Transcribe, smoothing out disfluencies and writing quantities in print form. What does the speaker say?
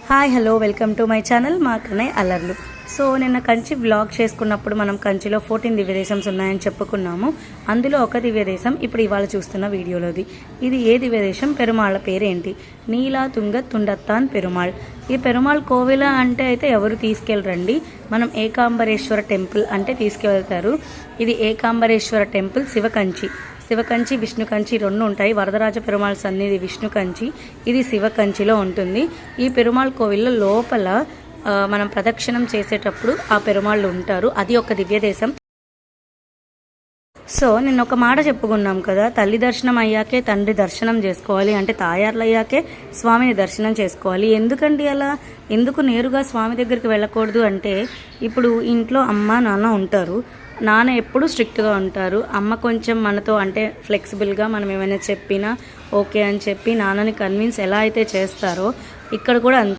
Hi hello welcome to my channel మా కన్నయ్య అల్లర్లు. So నిన్న కంచి వ్లాగ్ చేసుకున్నప్పుడు మనం కంచిలో 14 దివ్యదేశంస్ ఉన్నాయని చెప్పుకున్నాము. అందులో ఒక దివ్యదేశం ఇప్పుడు ఇవాళ చూస్తున్న వీడియోలోది. ఇది ఏ దివ్యదేశం, పెరుమాళ్ళ పేరేంటి? నీలా తుంగ తుండత్తాన్ పెరుమాళ్. ఈ పెరుమాళ్ కోవిల అంటే అయితే ఎవరు తీసుకెళ్ళరండి, మనం ఏకాంబరేశ్వర టెంపుల్ అంటే తీసుకెళ్తారు. ఇది ఏకాంబరేశ్వర టెంపుల్ శివకంచి విష్ణుకంచి రెండు ఉంటాయి. వరదరాజ పెరుమాళ్ సన్నిధి విష్ణుకంచి, ఇది శివకంచిలో ఉంటుంది. ఈ పెరుమాళ్ కోవిల్లో లోపల మనం ప్రదక్షిణం చేసేటప్పుడు ఆ పెరుమాళ్ళు ఉంటారు. అది ఒక దివ్యదేశం. సో నిన్న ఒక మాట చెప్పుకున్నాం కదా, తల్లి దర్శనం అయ్యాకే తండ్రి దర్శనం చేసుకోవాలి, అంటే తాయార్లు అయ్యాకే స్వామిని దర్శనం చేసుకోవాలి. ఎందుకండి అలా? ఎందుకు నేరుగా స్వామి దగ్గరికి వెళ్ళకూడదు అంటే, ఇప్పుడు ఇంట్లో అమ్మ నాన్న ఉంటారు. నాన్న ఎప్పుడు స్ట్రిక్ట్గా ఉంటారు, అమ్మ కొంచెం మనతో అంటే ఫ్లెక్సిబుల్గా మనం ఏమైనా చెప్పినా ఓకే అని చెప్పి నాన్నని కన్విన్స్ ఎలా అయితే చేస్తారో ఇక్కడ కూడా